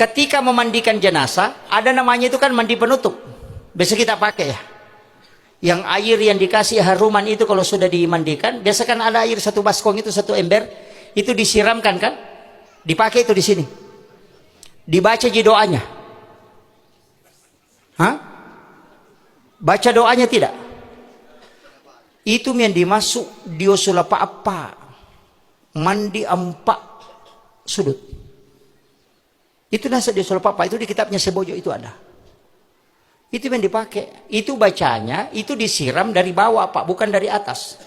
ketika memandikan jenazah, ada namanya itu kan mandi penutup. Biasa kita pakai ya. Yang air yang dikasih haruman itu kalau sudah dimandikan, biasa kan ada air satu baskong itu, satu ember, itu disiramkan kan? Dipakai itu di sini. Dibaca di doanya. Hah? Baca doanya tidak? Itu yang dimasuk diosulapa apa? Mandi empat sudut. Itu nasa diosulapa apa? Itu di kitabnya Sebojo itu ada. Itu yang dipakai. Itu bacanya, itu disiram dari bawah Pak, bukan dari atas.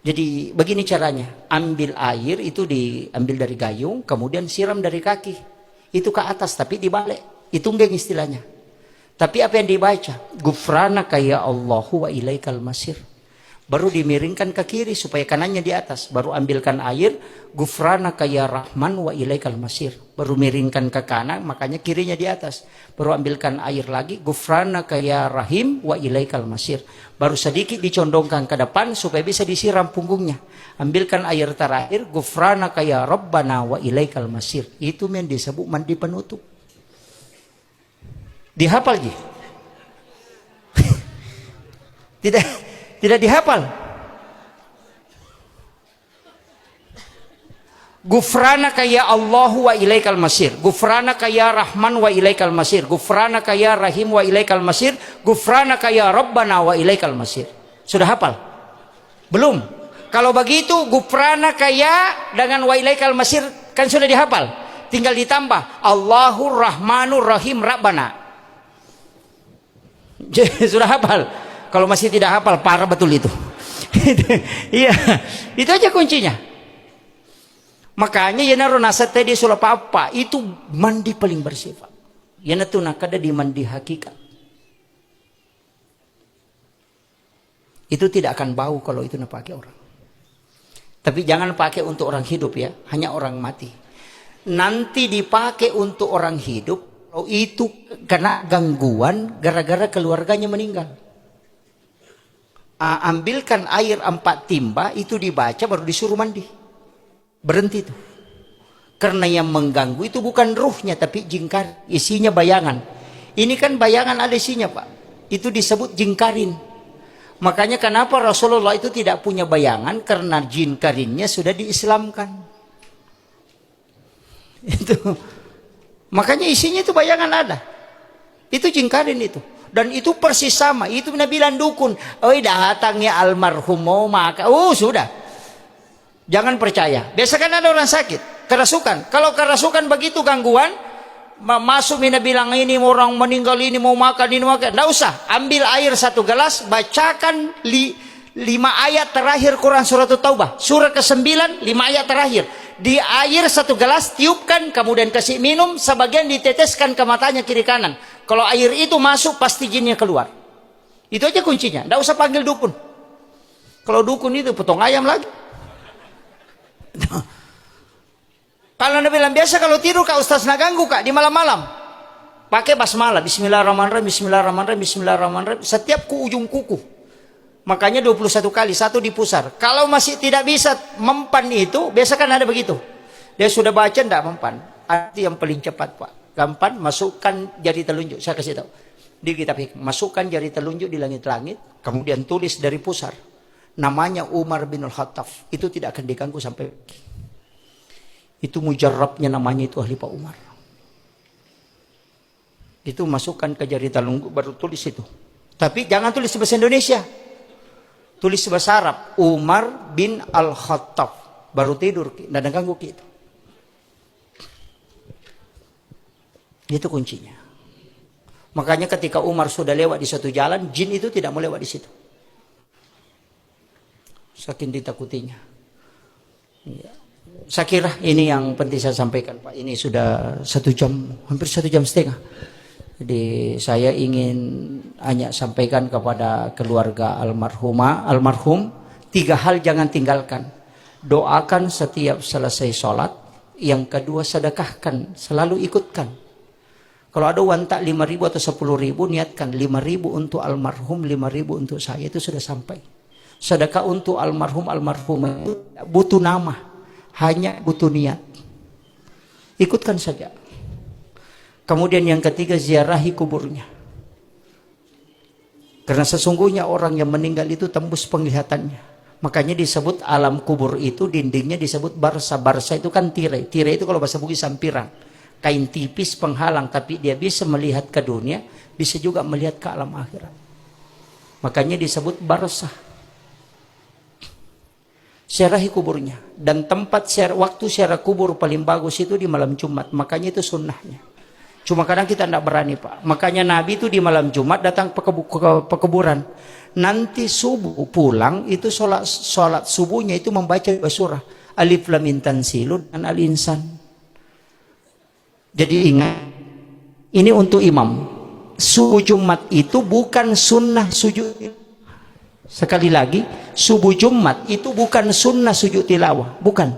Jadi begini caranya. Ambil air itu diambil dari gayung, kemudian siram dari kaki. Itu ke atas tapi dibalik. Itu enggak istilahnya. Tapi apa yang dibaca? Gufranaka ya Allahu wa ilaikal masir. Baru dimiringkan ke kiri supaya kanannya di atas. Baru ambilkan air. Gufranaka ya Rahman wa ilaikal masir. Baru miringkan ke kanan, makanya kirinya di atas. Baru ambilkan air lagi. Gufranaka ya Rahim wa ilaikal masir. Baru sedikit dicondongkan ke depan supaya bisa disiram punggungnya. Ambilkan air terakhir. Gufranaka ya Rabbana wa ilaikal masir. Itu yang disebut mandi penutup. Dihafal ji? Tidak dihafal. Gufranaka ya Allahu wa ilaikal masir. Gufranaka ya Rahman wa ilaikal masir. Gufranaka ya Rahim wa ilaikal masir. Gufranaka ya Rabbana wa ilaikal masir. Sudah hafal? Belum. Kalau begitu gufranaka ya dengan wa ilaikal masir kan sudah dihafal. Tinggal ditambah Allahur Rahmanur Rahim Rabbana. Sudah hafal. Kalau masih tidak hafal, parah betul itu. Iya, itu aja kuncinya. Makanya yana ronasat tadi sulapa apa itu mandi paling bersifat. Yana tu nakada di mandi hakikat. Itu tidak akan bau kalau itu nak pakai orang. Tapi jangan pakai untuk orang hidup ya, hanya orang mati. Nanti dipakai untuk orang hidup. Kalau itu kena gangguan gara-gara keluarganya meninggal. Ambilkan air 4 timba itu dibaca baru disuruh mandi. Berhenti itu. Karena yang mengganggu itu bukan ruhnya tapi jingkar, isinya bayangan. Ini kan bayangan ada isinya Pak. Itu disebut jingkarin. Makanya kenapa Rasulullah itu tidak punya bayangan karena jingkarinnya sudah diislamkan. Itu. Makanya isinya itu bayangan ada. Itu jingkarin itu. Dan itu persis sama. Itu Nabi bilang dukun. Oh datangnya almarhum mau maka. Oh sudah. Jangan percaya. Biasa kan ada orang sakit. Kerasukan. Kalau kerasukan begitu gangguan. Masuk Nabi bilang ini orang meninggal ini mau makan ini mau makan. Tidak usah. Ambil air 1 gelas. Bacakan 5 ayat terakhir Quran surat Taubah. Surah ke-9 5 ayat terakhir. Di air 1 gelas tiupkan kemudian kasih minum sebagian diteteskan ke matanya kiri kanan. Kalau air itu masuk pasti jinnya keluar. Itu aja kuncinya. Tidak usah panggil dukun. Kalau dukun itu potong ayam lagi. Kalau Nabi bilang biasa kalau tidur kak ustaz nak ganggu kak di malam-malam. Pakai basmalah. Bismillahirrahmanirrahim. Bismillahirrahmanirrahim. Bismillahirrahmanirrahim. Setiap ujung kuku. Makanya 21 kali, 1 dipusar. Kalau masih tidak bisa mempan itu, biasa kan ada begitu. Dia sudah baca tidak mempan. Arti yang paling cepat Pak. Gampang, masukkan jari telunjuk. Saya kasih tahu. Di kitab hikmah, masukkan jari telunjuk di langit-langit. Kemudian tulis dari pusar. Namanya Umar bin Al-Khattab. Itu tidak akan diganggu sampai. Itu mujarrabnya namanya itu ahli Pak Umar. Itu masukkan ke jari telunjuk baru tulis itu. Tapi jangan tulis bahasa Indonesia. Tulis bahasa Arab. Umar bin Al-Khattab. Baru tidur. Tidak ada ganggu kita. Itu kuncinya. Makanya ketika Umar sudah lewat di suatu jalan. Jin itu tidak mau lewat di situ. Saking ditakutinya. Ya. Saya kira ini yang penting saya sampaikan Pak. Ini sudah 1 jam. Hampir 1,5 jam. Jadi saya ingin hanya sampaikan kepada keluarga almarhum 3 hal jangan tinggalkan. Doakan setiap selesai sholat. Yang kedua sedekahkan, selalu ikutkan. Kalau ada uang tak 5.000 atau 10.000 niatkan 5.000 untuk almarhum, 5.000 untuk saya, itu sudah sampai. Sedekah untuk almarhum itu butuh nama, hanya butuh niat. Ikutkan saja. Kemudian yang ketiga, ziarahi kuburnya. Karena sesungguhnya orang yang meninggal itu tembus penglihatannya. Makanya disebut alam kubur itu dindingnya disebut barsa. Barsa itu kan tirai. Tirai itu kalau bahasa Bugis sampiran. Kain tipis penghalang, tapi dia bisa melihat ke dunia, bisa juga melihat ke alam akhirat. Makanya disebut barsa. Ziarahi kuburnya. Dan tempat waktu ziarah kubur paling bagus itu di malam Jumat. Makanya itu sunnahnya. Cuma kadang kita tidak berani, Pak. Makanya Nabi itu di malam Jumat datang ke pekuburan. Nanti subuh pulang itu sholat subuhnya itu membaca surah Alif Lam Mim Tanzil dan Al-Insan. Jadi ingat, ini untuk imam. Subuh Jumat itu bukan sunnah sujud. Sekali lagi, subuh Jumat itu bukan sunnah sujud tilawah, bukan.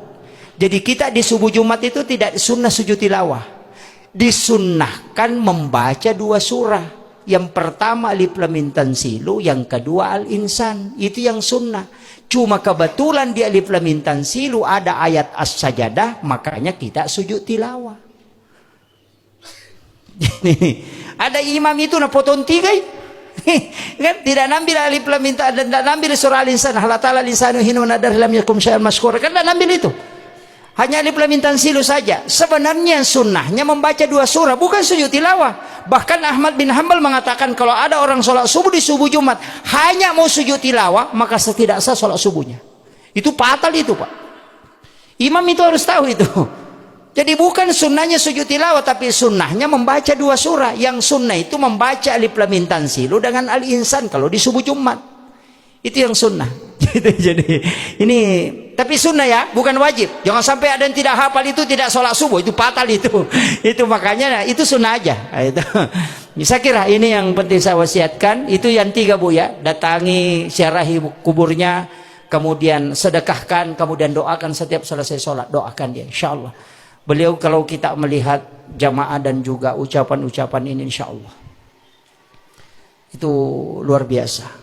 Jadi kita di subuh Jumat itu tidak sunnah sujud tilawah. Disunnahkan membaca 2 surah. Yang pertama Alif Lam Mim Tanzil, yang kedua Al-Insan. Itu yang sunnah. Cuma kebetulan di Alif Lam Mim Tanzil ada ayat As-Sajadah, makanya kita sujud tilawah. Jadi ada imam itu na potong 3 kan tidak nambil Alif Lam Mim dan tidak nambil surah Al-Insan. Allah Ta'ala al-insanu hina nadar lam yakum syai'an masykur. Kan tidak nambil itu. Hanya Alif Lam Mim Tanzil saja. Sebenarnya sunnahnya membaca 2 surah, bukan sujud tilawah. Bahkan Ahmad bin Hanbal mengatakan kalau ada orang sholat subuh di subuh Jumat hanya mau sujud tilawah, maka tidak sah sholat subuhnya. Itu fatal itu, Pak. Imam itu harus tahu itu. Jadi bukan sunnahnya sujud tilawah, tapi sunnahnya membaca 2 surah. Yang sunnah itu membaca Alif Lam Mim Tanzil dengan Al-Insan kalau di subuh Jumat. Itu yang sunnah. Jadi ini, tapi sunnah ya, bukan wajib. Jangan sampai ada yang tidak hafal itu tidak sholat subuh, itu fatal itu. Itu makanya itu sunnah aja. Itu. Saya kira ini yang penting saya wasiatkan. Itu yang 3 Bu ya. Datangi, ziarahi kuburnya, kemudian sedekahkan, kemudian doakan setiap selesai sholat, doakan dia, insyaallah. Beliau kalau kita melihat jamaah dan juga ucapan-ucapan ini, insya Allah itu luar biasa.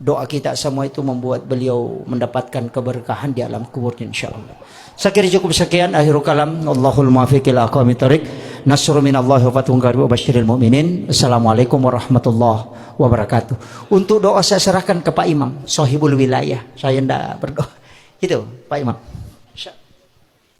Doa kita semua itu membuat beliau mendapatkan keberkahan di alam kuburnya, insya Allah. Saya kira cukup sekian. Akhirul kalam. Allahul muwaffiq ila aqwamit thoriq. Nasrun minallahi wa fathun qarib wa basyiril mu'minin. Assalamualaikum warahmatullahi wabarakatuh. Untuk doa saya serahkan ke Pak Imam, sahibul wilayah. Saya tidak berdoa. Itu Pak Imam.